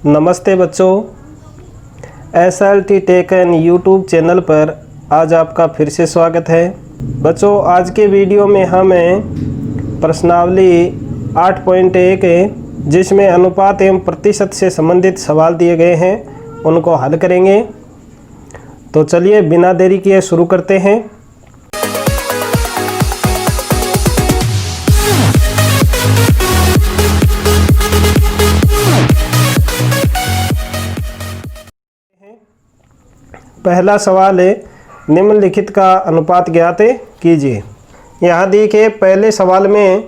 नमस्ते बच्चों, SLT tech an YouTube channel पर आज आपका फिर से स्वागत है। बच्चों, आज के वीडियो में हमें प्रश्नावली 8.1 जिसमें अनुपात एवं प्रतिशत से संबंधित सवाल दिए गए हैं उनको हल करेंगे। तो चलिए बिना देरी किए शुरू करते हैं। पहला सवाल है, निम्नलिखित का अनुपात ज्ञात कीजिए। यहाँ देखिए, पहले सवाल में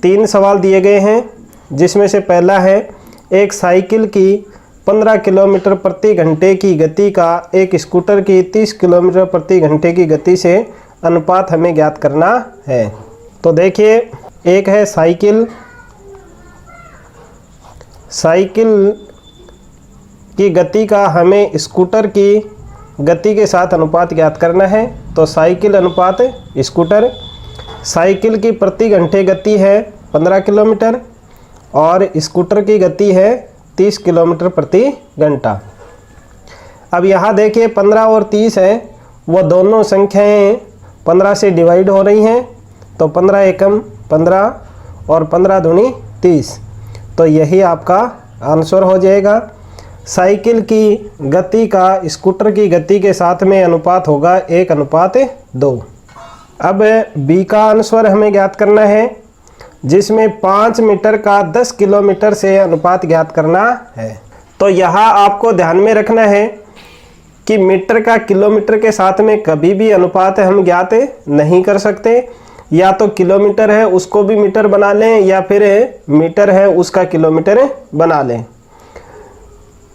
3 सवाल दिए गए हैं, जिसमें से पहला है एक साइकिल की 15 किलोमीटर प्रति घंटे की गति का एक स्कूटर की 30 किलोमीटर प्रति घंटे की गति से अनुपात हमें ज्ञात करना है। तो देखिए, एक है साइकिल की गति का हमें स्कूटर की गति के साथ अनुपात ज्ञात करना है। तो साइकिल अनुपात स्कूटर, साइकिल की प्रति घंटे गति है 15 किलोमीटर और स्कूटर की गति है 30 किलोमीटर प्रति घंटा। अब यहाँ देखिए, 15 और 30 है, वो दोनों संख्याएं 15 से डिवाइड हो रही हैं। तो 15 एकम 15 और 15 दूनी 30। तो यही आपका आंसर हो जाएगा। साइकिल की गति का स्कूटर की गति के साथ में अनुपात होगा 1:2। अब बी का आंसर हमें ज्ञात करना है, जिसमें 5 मीटर का 10 किलोमीटर से अनुपात ज्ञात करना है। तो यहाँ आपको ध्यान में रखना है कि मीटर का किलोमीटर के साथ में कभी भी अनुपात हम ज्ञात नहीं कर सकते। या तो किलोमीटर है उसको भी मीटर बना लें, या फिर मीटर है उसका किलोमीटर बना लें।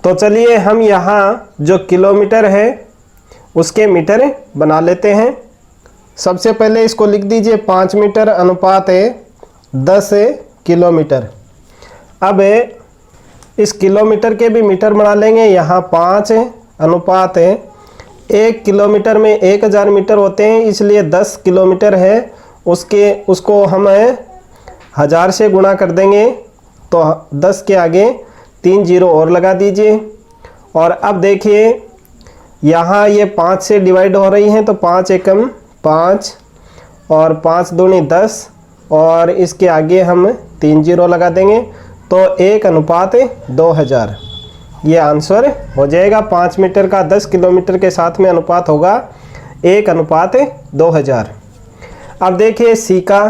तो चलिए हम यहाँ जो किलोमीटर है उसके मीटर बना लेते हैं। सबसे पहले इसको लिख दीजिए, 5 मीटर अनुपात 10 किलोमीटर। अब इस किलोमीटर के भी मीटर बना लेंगे। यहाँ 5 अनुपात 1 किलोमीटर में 1000 मीटर होते हैं, इसलिए 10 किलोमीटर है उसको हम 1000 से गुणा कर देंगे। तो 10 के आगे 3 जीरो और लगा दीजिए। और अब देखिए, यहाँ ये 5 से डिवाइड हो रही हैं, तो 5 एकम 5 और 5 दूनी 10 और इसके आगे हम 3 जीरो लगा देंगे। तो 1:2000 ये आंसर हो जाएगा। 5 मीटर का 10 किलोमीटर के साथ में अनुपात होगा 1:2000। अब देखिए सी का।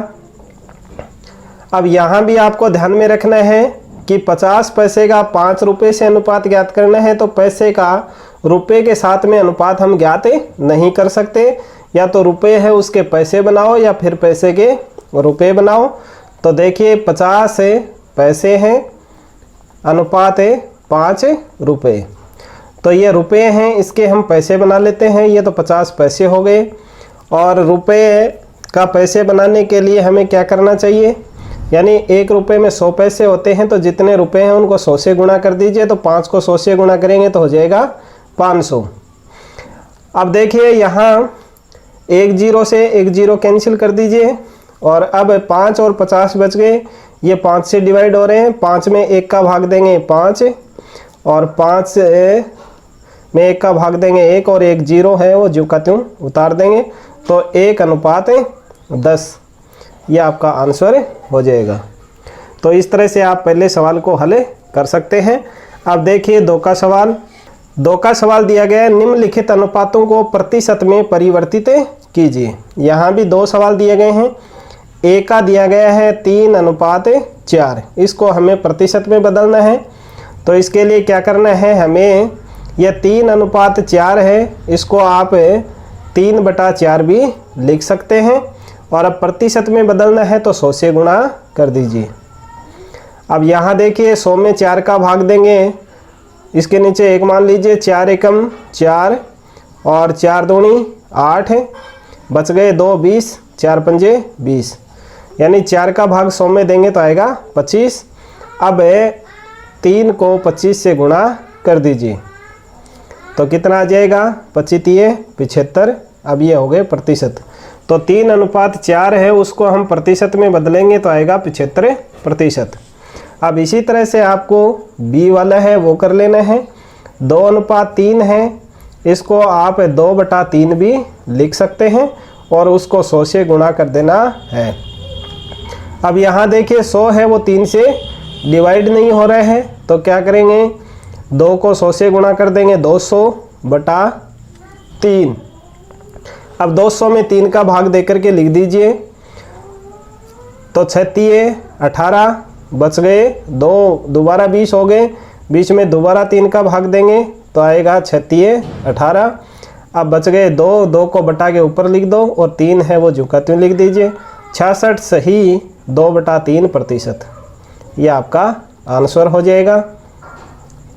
अब यहाँ भी आपको ध्यान में रखना है कि 50 पैसे का 5 रुपये से अनुपात ज्ञात करना है। तो पैसे का रुपये के साथ में अनुपात हम ज्ञात नहीं कर सकते। या तो रुपये है उसके पैसे बनाओ या फिर पैसे के रुपये बनाओ। तो देखिए, 50 पैसे हैं, अनुपात 5 रुपये। तो ये रुपये हैं, इसके हम पैसे बना लेते हैं। ये तो 50 पैसे हो गए। और रुपये का पैसे बनाने के लिए हमें क्या करना चाहिए, यानी 1 रुपये में 100 पैसे होते हैं। तो जितने रुपए हैं उनको 100 से गुणा कर दीजिए। तो 5 को 100 से गुणा करेंगे तो हो जाएगा 500। अब देखिए, यहाँ 1 जीरो से 1 जीरो कैंसिल कर दीजिए। और अब 5 और 50 बच गए। ये 5 से डिवाइड हो रहे हैं। 5 में 1 का भाग देंगे 5 और 5 में 1 का भाग देंगे 1 और 1 जीरो है वो ज्यों का त्यों उतार देंगे। तो 1:10 ये आपका आंसर हो जाएगा। तो इस तरह से आप पहले सवाल को हल कर सकते हैं। अब देखिए 2 का सवाल। 2 का सवाल दिया गया है, निम्नलिखित अनुपातों को प्रतिशत में परिवर्तित कीजिए। यहाँ भी 2 सवाल दिए गए हैं। ए का दिया गया है 3:4। इसको हमें प्रतिशत में बदलना है। तो इसके लिए क्या करना है, हमें यह 3:4 है, इसको आप 3/4 भी लिख सकते हैं। और अब प्रतिशत में बदलना है तो 100 से गुणा कर दीजिए। अब यहाँ देखिए, 100 में 4 का भाग देंगे, इसके नीचे 1 मान लीजिए। 4 एकम 4 और 4 दूनी 8 बच गए 2 20, 4 पंजे 20, यानी 4 का भाग 100 में देंगे तो आएगा 25। अब 3 को 25 से गुणा कर दीजिए तो कितना आ जाएगा, 25 75। अब ये हो गए प्रतिशत। तो 3:4 है, उसको हम प्रतिशत में बदलेंगे तो आएगा 75%। अब इसी तरह से आपको बी वाला है वो कर लेना है। 2:3 है, इसको आप 2/3 भी लिख सकते हैं और उसको 100 से गुणा कर देना है। अब यहाँ देखिए 100 है वो 3 से डिवाइड नहीं हो रहा है, तो क्या करेंगे, 2 को 100 से गुणा कर देंगे, 200/3। अब 200 में 3 का भाग देकर के लिख दीजिए, तो 36 18 बच गए, 2 दोबारा 20 हो गए, बीच में दोबारा 3 का भाग देंगे तो आएगा 36 18। अब बच गए 2 को बटा के ऊपर लिख दो और 3 है वो झुका त्यों लिख दीजिए। 66 सही 2/3%, ये आपका आंसर हो जाएगा।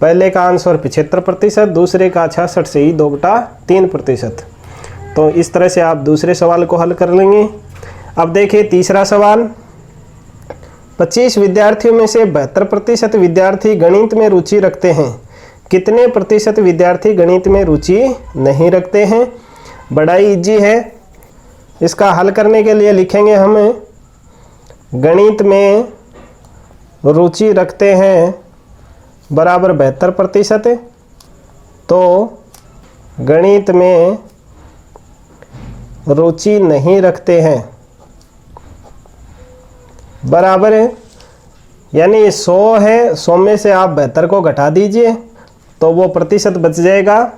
पहले का आंसर 75%, दूसरे का 66 से ही 2/3%। तो इस तरह से आप दूसरे सवाल को हल कर लेंगे। अब देखिए तीसरा सवाल, 25 विद्यार्थियों में से 72% विद्यार्थी गणित में रुचि रखते हैं, कितने प्रतिशत विद्यार्थी गणित में रुचि नहीं रखते हैं। बड़ा इजी है, इसका हल करने के लिए लिखेंगे हम गणित में रुचि रखते हैं बराबर 72%, तो गणित में रुचि नहीं रखते हैं बराबर है, यानी 100 है, 100 में से आप 72 को घटा दीजिए तो वो प्रतिशत बच जाएगा।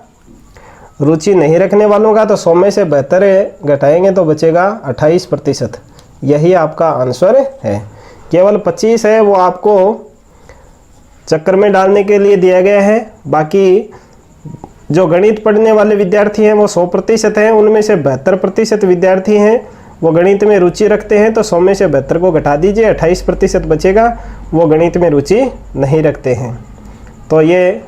रुचि नहीं रखने वालों का तो 100 में से 72 घटाएंगे तो बचेगा 28%। यही आपका आंसर है। केवल 25 है वो आपको चक्कर में डालने के लिए दिया गया है, बाकी जो गणित पढ़ने वाले विद्यार्थी हैं वो 100% हैं, उनमें से 72% विद्यार्थी हैं वो गणित में रुचि रखते हैं, तो 100 में से 72 को घटा दीजिए, 28% बचेगा, वो गणित में रुचि नहीं रखते हैं। तो ये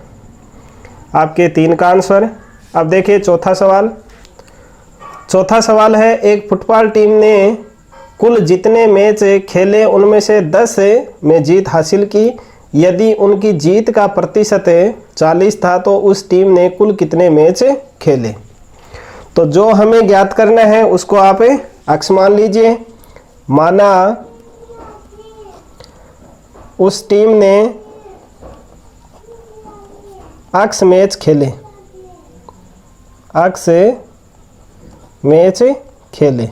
आपके 3 का आंसर। अब देखिए चौथा सवाल। चौथा सवाल है, एक फुटबॉल टीम ने कुल जितने मैच खेले उनमें से 10 में जीत हासिल की, यदि उनकी जीत का प्रतिशत 40 था तो उस टीम ने कुल कितने मैच खेले। तो जो हमें ज्ञात करना है उसको आप अक्स मान लीजिए। माना उस टीम ने अक्स मैच खेले, अक्स मैच खेले।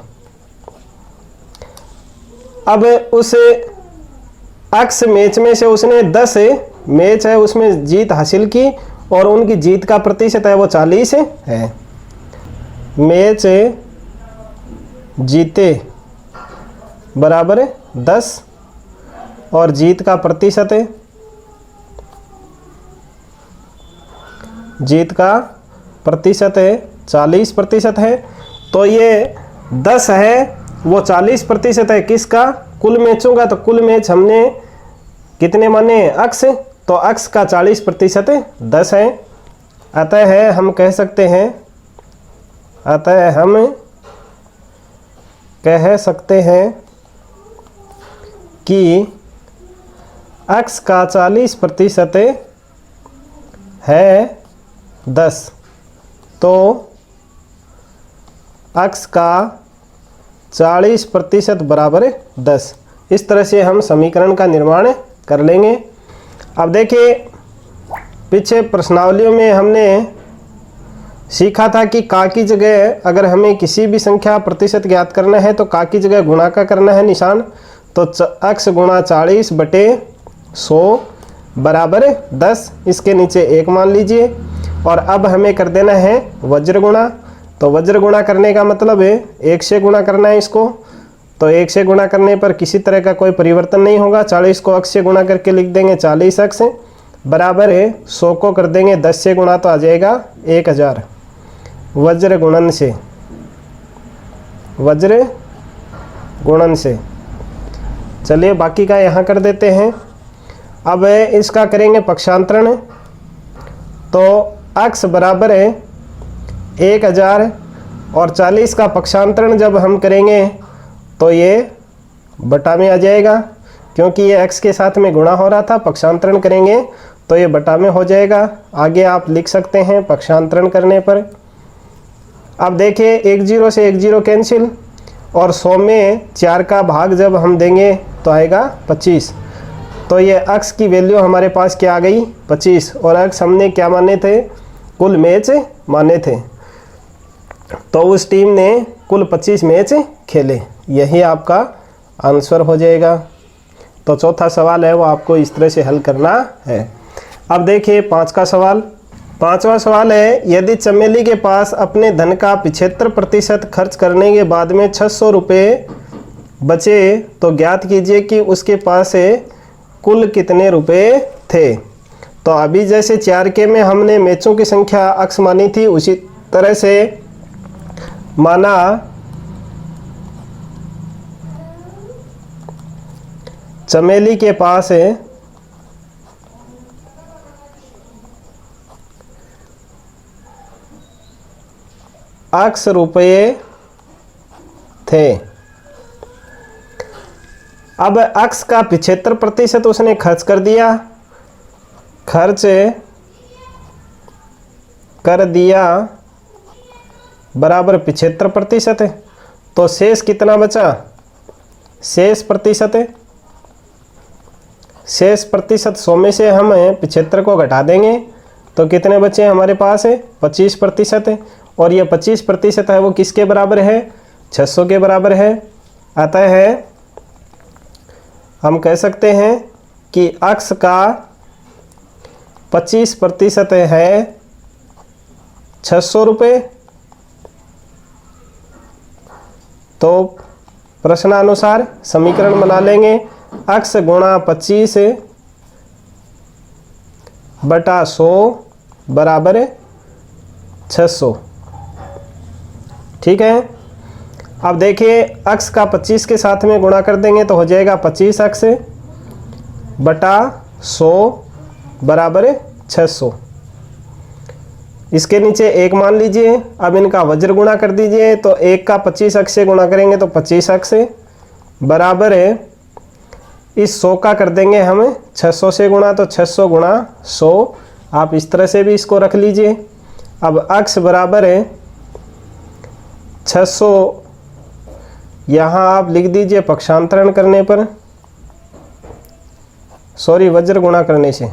अब उस अक्स मैच में से उसने 10 मैच है उसमें जीत हासिल की और उनकी जीत का प्रतिशत है वो 40 है। मैच जीते बराबर 10 और जीत का प्रतिशत है, जीत का प्रतिशत है 40% है। तो ये 10 है वो 40% है किसका, कुल मैचों का। तो कुल मैच हमने कितने माने, अक्स, तो अक्स का 40% 10 है। अतः हम कह सकते हैं, अतः हम कह सकते हैं कि अक्स का 40% है 10, तो अक्स का 40% बराबर 10। इस तरह से हम समीकरण का निर्माण कर लेंगे। अब देखिए पीछे प्रश्नावलियों में हमने सीखा था कि का की जगह अगर हमें किसी भी संख्या प्रतिशत ज्ञात करना है तो का की जगह गुणा का करना है निशान। तो अक्स गुणा 40/100 बराबर 10, इसके नीचे 1 मान लीजिए। और अब हमें कर देना है वज्र गुणा। तो वज्र गुणा करने का मतलब है 1 से गुणा करना है इसको। तो 1 से गुणा करने पर किसी तरह का कोई परिवर्तन नहीं होगा। 40 को अक्स से गुणा करके लिख देंगे 40 अक्स बराबर है 100 को कर देंगे 10 से गुणा तो आ जाएगा 1000 वज्र गुणन से, वज्र गुणन से। चलिए बाकी का यहाँ कर देते हैं। अब इसका करेंगे पक्षांतरण। तो अक्स बराबर है 1000 और 40 का पक्षांतरण जब हम करेंगे तो ये बटा में आ जाएगा, क्योंकि ये x के साथ में गुणा हो रहा था। पक्षांतरण करेंगे तो ये बटा में हो जाएगा। आगे आप लिख सकते हैं पक्षांतरण करने पर। अब देखिए 10 से 10 कैंसिल और 100 में 4 का भाग जब हम देंगे तो आएगा 25। तो तो ये अक्स की वैल्यू हमारे पास क्या आ गई 25, और अक्स हमने क्या माने थे, कुल मैच माने थे। तो उस टीम ने कुल 25 मैच खेले, यही आपका आंसर हो जाएगा। तो चौथा सवाल है वो आपको इस तरह से हल करना है। अब देखिए 5वां सवाल। 5वां सवाल है, यदि चमेली के पास अपने धन का 75% खर्च करने के बाद में 600 रुपये बचे तो ज्ञात कीजिए कि उसके पास कुल कितने रुपए थे। तो अभी जैसे 4K में हमने मैचों की संख्या अक्स मानी थी, उसी तरह से माना चमेली के पास अक्स रुपये थे। अब अक्स का 75% उसने खर्च कर दिया, खर्च कर दिया बराबर 75%। तो शेष कितना बचा, शेष प्रतिशत 100 में से हम 75 को घटा देंगे तो कितने बचे हमारे पास 25%। और ये 25% है वो किसके बराबर है, 600 के बराबर है। अतः है हम कह सकते हैं कि अक्स का 25% है 600 रुपये। तो प्रश्नानुसार समीकरण बना लेंगे, अक्स गुणा 25 बटा 100 बराबर 600। ठीक है। अब देखिए अक्स का 25 के साथ में गुणा कर देंगे तो हो जाएगा 25 अक्स बटा 100 बराबर 600। इसके नीचे 1 मान लीजिए। अब इनका वज्र गुणा कर दीजिए, तो 1 का 25 अक्स से गुणा करेंगे तो 25 अक्स बराबर इस 100 का कर देंगे हम 600 से गुणा, तो 600 गुणा 100। आप इस तरह से भी इसको रख लीजिए। अब अक्स बराबर 600 यहाँ आप लिख दीजिए पक्षांतरण करने पर, सॉरी वज्र गुणा करने से,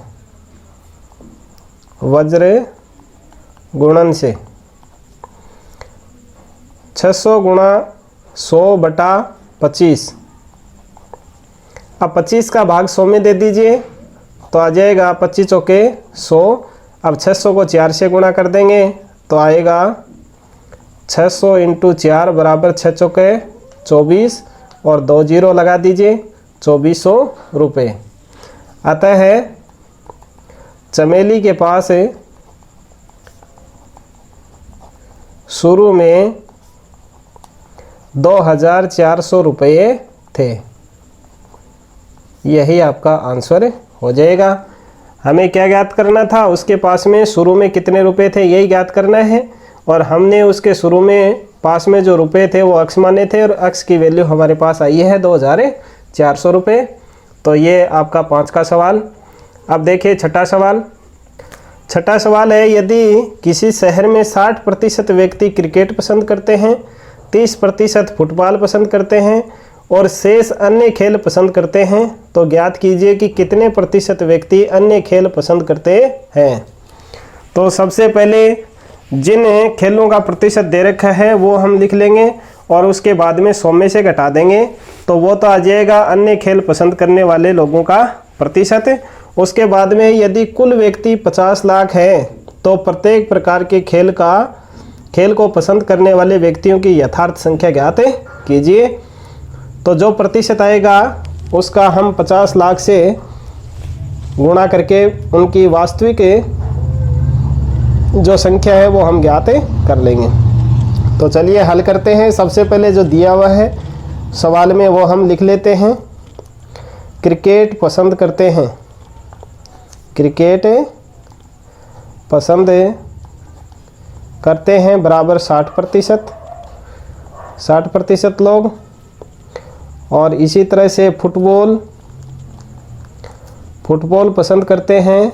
वज्र गुणन से 600 गुणा 100 बटा 25। अब 25 का भाग 100 में दे दीजिए तो आ जाएगा 25 चौके 100। अब 600 को 4 से गुणा कर देंगे तो आएगा 600 इंटू 4 बराबर 6 चौके 24 और 2 जीरो लगा दीजिए, 2400 रुपये। अतः है चमेली के पास शुरू में 2400 रुपये थे। यही आपका आंसर हो जाएगा। हमें क्या ज्ञात करना था, उसके पास में शुरू में कितने रुपए थे यही ज्ञात करना है। और हमने उसके शुरू में पास में जो रुपए थे वो अक्स माने थे और अक्स की वैल्यू हमारे पास आई है 2400 रुपये। तो ये आपका 5 का सवाल। अब देखिए 6ठा सवाल। 6ठा सवाल है, यदि किसी शहर में 60% व्यक्ति क्रिकेट पसंद करते हैं, 30% फुटबॉल पसंद करते हैं और शेष अन्य खेल पसंद करते हैं, तो ज्ञात कीजिए कि कितने प्रतिशत व्यक्ति अन्य खेल पसंद करते हैं। तो सबसे पहले जिन खेलों का प्रतिशत दे रखा है वो हम लिख लेंगे और उसके बाद में 100 में से घटा देंगे तो वो तो आ जाएगा अन्य खेल पसंद करने वाले लोगों का प्रतिशत। उसके बाद में यदि कुल व्यक्ति 50 लाख है तो प्रत्येक प्रकार के खेल को पसंद करने वाले व्यक्तियों की यथार्थ संख्या ज्ञात कीजिए। तो जो प्रतिशत आएगा उसका हम 50 लाख से गुणा करके उनकी वास्तविक जो संख्या है वो हम ज्ञात कर लेंगे। तो चलिए हल करते हैं। सबसे पहले जो दिया हुआ है सवाल में वो हम लिख लेते हैं। क्रिकेट पसंद करते हैं, क्रिकेट पसंद करते हैं बराबर 60% लोग। और इसी तरह से फुटबॉल पसंद करते हैं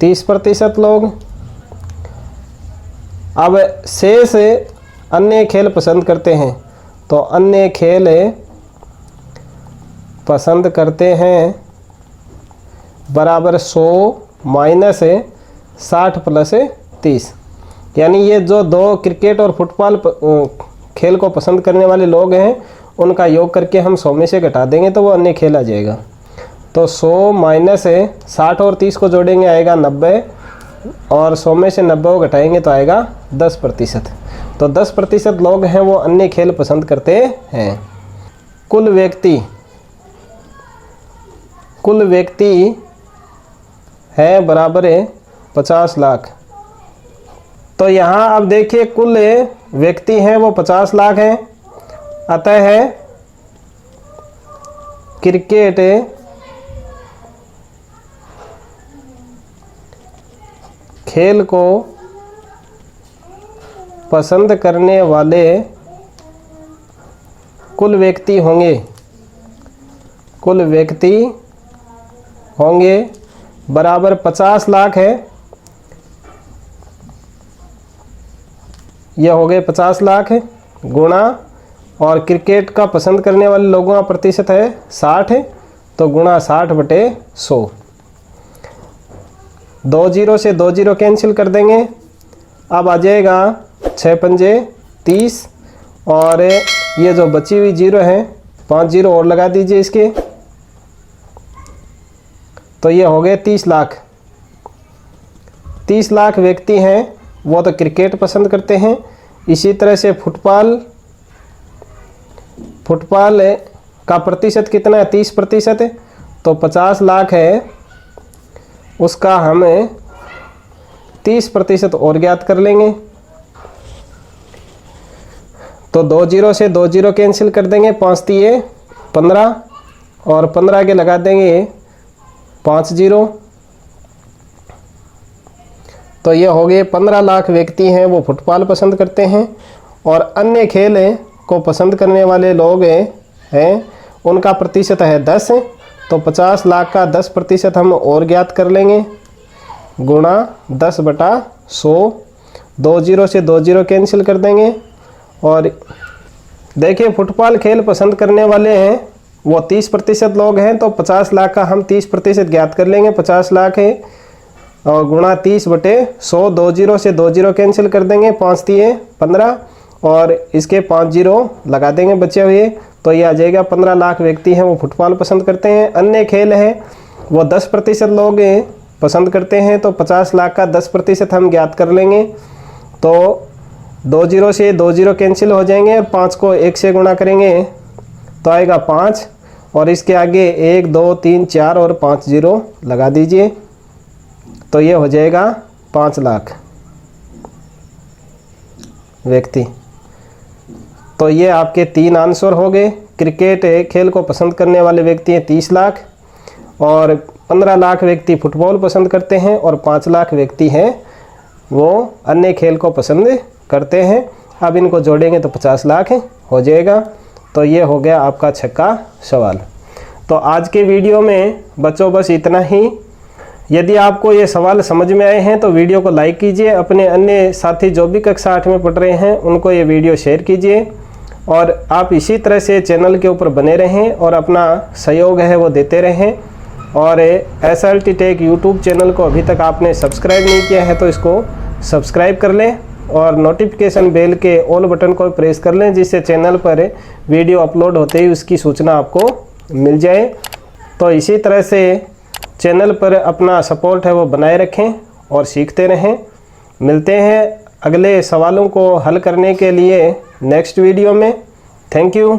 30% लोग। अब शेष अन्य खेल पसंद करते हैं, तो अन्य खेल पसंद करते हैं बराबर 100 माइनस 60 प्लस 30। यानी ये जो दो क्रिकेट और फुटबॉल खेल को पसंद करने वाले लोग हैं उनका योग करके हम 100 में से घटा देंगे तो वो अन्य खेल आ जाएगा। तो 100 माइनस 60 और 30 को जोड़ेंगे आएगा 90, और 100 में से 90 को घटाएंगे तो आएगा 10%। तो 10% लोग हैं वो अन्य खेल पसंद करते हैं। कुल व्यक्ति है बराबर 50 लाख। तो यहाँ अब देखिए कुल व्यक्ति हैं वो 50 लाख हैं, अतः है क्रिकेट खेल को पसंद करने वाले कुल व्यक्ति होंगे बराबर 50 लाख है। यह हो गए 50 लाख गुणा, और क्रिकेट का पसंद करने वाले लोगों का प्रतिशत है 60 है, तो गुणा 60/100। 2 जीरो से 2 जीरो कैंसिल कर देंगे। अब आ जाएगा 6 पंजे 30, और ये जो बची हुई जीरो है 5 जीरो और लगा दीजिए इसके, तो ये हो गए 30 लाख। 30 लाख व्यक्ति हैं वो तो क्रिकेट पसंद करते हैं। इसी तरह से फुटबॉल का प्रतिशत कितना है? 30%। तो 50 लाख है, उसका हम 30% और ज्ञात कर लेंगे। तो 2 जीरो से 2 जीरो कैंसिल कर देंगे, 5 दिए 15, और 15 के लगा देंगे 5 जीरो। तो ये हो गए 15 लाख व्यक्ति हैं वो फुटबॉल पसंद करते हैं, और अन्य खेल को पसंद करने वाले लोग हैं उनका प्रतिशत है 10। तो 50 लाख का 10% हम और ज्ञात कर लेंगे, गुणा 10/100। 2 जीरो से 2 जीरो कैंसिल कर देंगे, और देखिए फुटबॉल खेल पसंद करने वाले हैं वो 30% लोग हैं, तो 50 लाख का हम 30% ज्ञात कर लेंगे। 50 लाख है और गुणा 30/100। 2 जीरो से 2 जीरो कैंसिल कर देंगे, 5 दिए 15, और इसके 5 जीरो लगा देंगे बचे हुए, तो ये आ जाएगा 15 लाख व्यक्ति हैं वो फुटबॉल पसंद करते हैं। अन्य खेल है वो 10% लोग पसंद करते हैं, तो 50 लाख का 10% हम ज्ञात कर लेंगे। तो 2 जीरो से 2 जीरो कैंसिल हो जाएंगे, और 5 को 1 से गुणा करेंगे तो आएगा 5, और इसके आगे 1 2 3 4 और 5 जीरो लगा दीजिए, तो ये हो जाएगा 5 लाख व्यक्ति। तो ये आपके 3 आंसर हो गए। क्रिकेट खेल को पसंद करने वाले व्यक्ति हैं 30 लाख, और 15 लाख व्यक्ति फुटबॉल पसंद करते हैं, और 5 लाख व्यक्ति हैं वो अन्य खेल को पसंद करते हैं। अब इनको जोड़ेंगे तो 50 लाख हो जाएगा। तो ये हो गया आपका 6वां सवाल। तो आज के वीडियो में बच्चों बस इतना ही। यदि आपको ये सवाल समझ में आए हैं तो वीडियो को लाइक कीजिए, अपने अन्य साथी जो भी कक्षा 8 में पढ़ रहे हैं उनको ये वीडियो शेयर कीजिए, और आप इसी तरह से चैनल के ऊपर बने रहें और अपना सहयोग है वो देते रहें। और SRT टेक यूट्यूब चैनल को अभी तक आपने सब्सक्राइब नहीं किया है तो इसको सब्सक्राइब कर लें, और नोटिफिकेशन बेल के ऑल बटन को प्रेस कर लें, जिससे चैनल पर वीडियो अपलोड होते ही उसकी सूचना आपको मिल जाए। तो इसी तरह से चैनल पर अपना सपोर्ट है वो बनाए रखें और सीखते रहें। मिलते हैं अगले सवालों को हल करने के लिए नेक्स्ट वीडियो में। Thank you.